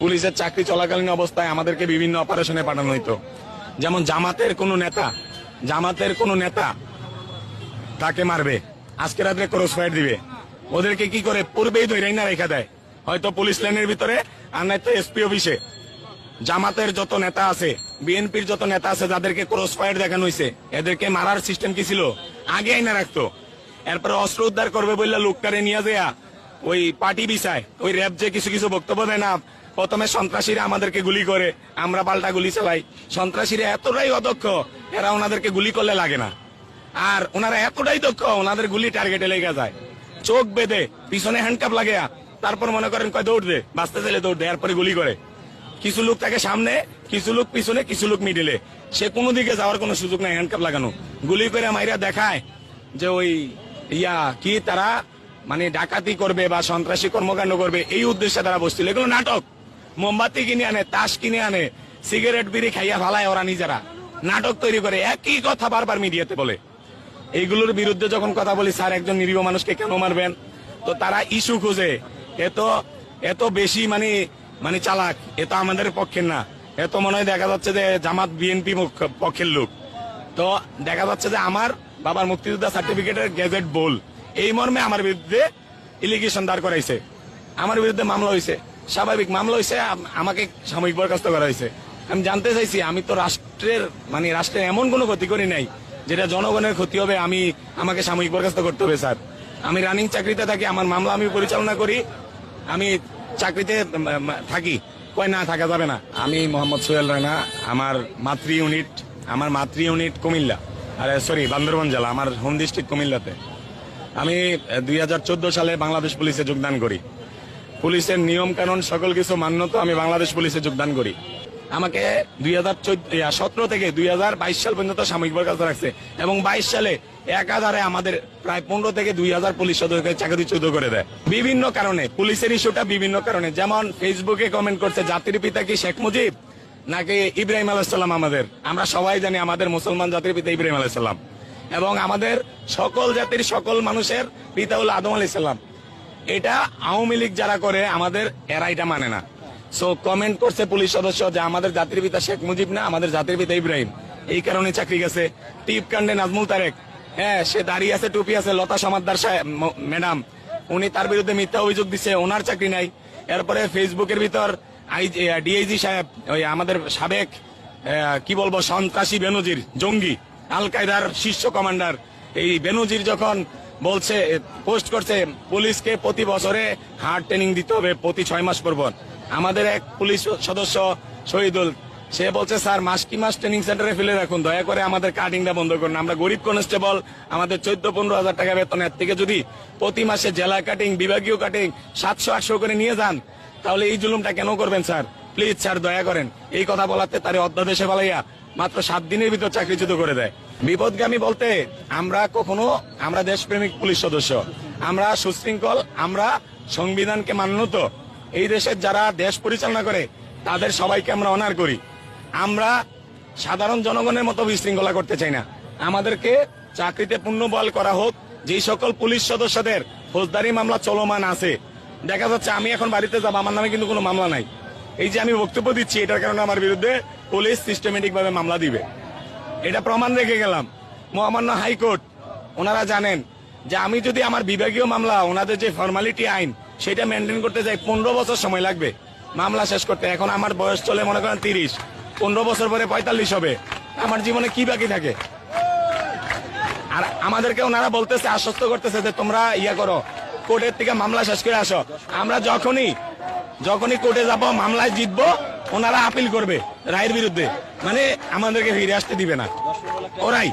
পুলিশের চাকরি চলাকালীন অবস্থায় আমাদেরকে বিভিন্ন অপারেশনে পাঠানো হইতো। যেমন জামাতের কোনো নেতা তাকে মারবে, আজকে রাত্রে ক্রস ফায়ার দিবে, ওদেরকে কি করে পূর্বেই ধরে না রেখা দেয়, হয়তো পুলিশ লাইনের ভিতরে আর নয়তো এসপি অফিসে। জামাতের যত নেতা আছে, বিএনপির যত নেতা আছে যাদেরকে ক্রস ফায়ার দেখানো হয়েছে, এদেরকে মারার সিস্টেম কি ছিল? আগে আইনা রাখতো। এরপরে অস্ত্র উদ্ধার করবে বললে লোকটারে নিয়ে যায় ওই পার্টি বিষয়, ওই র্যাব যে কিছু কিছু বক্তব্য দেয় না, প্রথমে সন্ত্রাসীরা আমাদেরকে গুলি করে, আমরা পাল্টা গুলি চালাই। সন্ত্রাসীরা এতটাই অদক্ষ, এরা ওনাদেরকে গুলি করলে লাগে না, আর ওনারা এতটাই দক্ষ, ওনাদের গুলি টার্গেটে লেগে যায়। চোখ বেঁধে পিছনে হ্যান্ডকাপ লাগে, তারপর মনে করেন কয় দৌড় দে, বাঁচতে চাইলে দৌড় দে, এরপরে গুলি করে। কিছু লোক থাকে সামনে, কিছু লোক পিছনে, কিছু লোক মিডিলে, সে কোনো দিকে যাওয়ার কোনো সুযোগ নাই, হ্যান্ডকাপ লাগানো। গুলি করে মাইরা দেখায় যে ওই কি তারা মানে ডাকাতি করবে বা সন্ত্রাসী কর্মকাণ্ড করবে, এই উদ্দেশ্যে তারা বসছিল। এগুলো নাটক। মোমবাতি কিনে আনে, তাস কিনে আনে, সিগারেট বিড়ি খাইয়া ফালায় ওরা নিজেরা, নাটক তৈরি করে একই কথা বারবার মিডিয়াতে বলে। এইগুলোর বিরুদ্ধে যখন কথা বলি, স্যার একজন নিরীহ মানুষকে কেন মারবেন, তো তারা ইস্যু খুঁজে। এত বেশি মানে চালাক, এত আমাদের পক্ষের না। এত মনে হয় দেখা যাচ্ছে যে জামাত বিএনপি পক্ষের লোক। তো দেখা যাচ্ছে যে আমার বাবার মুক্তিযোদ্ধা সার্টিফিকেটের গেজেট বল, এই মর্মে আমার বিরুদ্ধে ইলিগেশন দাঁড় করাইছে, আমার বিরুদ্ধে মামলা হয়েছে। স্বাভাবিক মামলা হয়েছে, আমাকে সাময়িক বরখাস্ত করা হয়েছে। আমি জানতে চাইছি, আমি তো রাষ্ট্রের এমন কোনো ক্ষতি করি নাই যেটা জনগণের ক্ষতি হবে, আমাকে সাময়িক বরখাস্ত করতে হবে। স্যার, আমি রানিং চাকরিতে থাকি, আমার মামলা আমি পরিচালনা করি, আমি চাকরিতে থাকি, কয় না থাকা যাবে না। আমি মোহাম্মদ সোহেল রানা, আমার মাতৃ ইউনিট কুমিল্লা, বান্দরবান জেলা, আমার হোম ডিস্ট্রিক্ট কুমিল্লাতে। আমি 2014 সালে বাংলাদেশ পুলিশে যোগদান করি। পুলিশের নিয়ম কানুন সকল কিছু মান্য তো আমি বাংলাদেশ পুলিশে যোগদান করি। আমাকে 2017 থেকে 2022 সাল পর্যন্ত সাময়িক বরখাস্ত রাখছে, এবং 22 সালে একাধারে আমাদের প্রায় 15 থেকে 2000 পুলিশ সদস্যকে চাকরিচ্যুত করে দেয় বিভিন্ন কারণে। পুলিশের ইস্যুটা বিভিন্ন কারণে, যেমন ফেসবুকে কমেন্ট করছে জাতির পিতা কি শেখ মুজিব নাকি ইব্রাহিম আলাইহিস সালাম। আমরা সবাই জানি আমাদের মুসলমান জাতির পিতা ইব্রাহিম আলাইহিস সালাম, এবং আমাদের সকল জাতির সকল মানুষের পিতা হল আদম আলাইহিস সালাম। এটা আওয়ামী লীগ যারা করে আমাদের, এরা এটা মানে না। সো কমেন্ট করছে পুলিশ সদস্য যে আমাদের জাতির পিতা শেখ মুজিব না, আমাদের জাতির পিতা ইব্রাহিম, এই কারণে চাকরি গেছে। টিপ কাণ্ডে নাজমুল তারেক, হ্যাঁ সে দাঁড়িয়ে আছে, টুপি আছে, লতা সমাদ্দার ম্যাডাম, উনি তার বিরুদ্ধে মিথ্যা অভিযোগ দিচ্ছে, ওনার চাকরি নাই। এরপরে ফেসবুকের ভিতর ডিআইজি সাহেব, ওই আমাদের সাবেক কি বলবো সন্ত্রাসী বেনজির, জঙ্গি আল কায়দার শীর্ষ কমান্ডার, এই বেনজির যখন বলছে, পোস্ট করছে পুলিশকে প্রতি বছরে হার্ড ট্রেনিং দিতে হবে প্রতি 6 মাস পর পর। আমাদের এক পুলিশ সদস্য শহীদুল, সে বলছে স্যার মাস ট্রেনিং সেন্টারে ফেলে রাখুন, দয়া করে আমাদের কাটিংটা বন্ধ করুন। আমরা গরিব কনস্টেবল, আমাদের 14-15 হাজার টাকা বেতন, এর থেকে যদি প্রতি মাসে জেলা কাটিং, বিভাগীয় কাটিং 700-800 করে নিয়ে যান, তাহলে এই জুলুমটা কেন করবেন স্যার? প্লিজ স্যার দয়া করেন। এই কথা বলাতে তারে অধ্যাদেশে বলাইয়া মাত্র 7 দিনের ভিতর চাকরিচ্যুত করে দেয়। বিপদগামী বলতে আমরা দেশপ্রেমিক পুলিশ সদস্য, আমরা সুশৃঙ্খল, আমরা সংবিধানকে মান্য তো। এই দেশের যারা দেশ পরিচালনা করে তাদের সবাইকে আমরা অনার করি। আমরা সাধারণ জনগণের মতো বিশৃঙ্খলা করতে চাই না। আমাদেরকে চাকরিতে পুনর্বহাল করা হোক। যেই সকল পুলিশ সদস্যদের ফৌজদারি মামলা চলমান আছে, দেখা যাচ্ছে আমি এখন বাড়িতে যাব, আমার নামে কিন্তু কোনো মামলা নাই, এই যে আমি বক্তব্য দিচ্ছি এটার কারণে আমার বিরুদ্ধে পুলিশ সিস্টেমেটিক ভাবে মামলা দিবে, এটা প্রমাণ রেখে গেলাম। মহামান্য হাইকোর্ট, ওনারা জানেন যে আমি যদি আমার বিভাগীয় মামলা, ওনাদের যে ফর্মালিটি আইন, সেটা মেনটেন করতে যাই 15 বছর সময় লাগবে মামলা শেষ করতে। এখন আমার বয়স চলে মনে করেন 30, 15 বছর পরে 45 হবে, আমার জীবনে কি বাকি থাকে? আর আমাদেরকে ওনারা বলতেছে, আশ্বস্ত করতেছে যে তোমরা করো, কোর্টের থেকে মামলা শেষ করে আসো। আমরা যখনই কোর্টে যাব, মামলায় জিতবো, ওনারা আপিল করবে রায়ের বিরুদ্ধে, মানে আমাদেরকে ফিরে আসতে দিবে না ওরাই।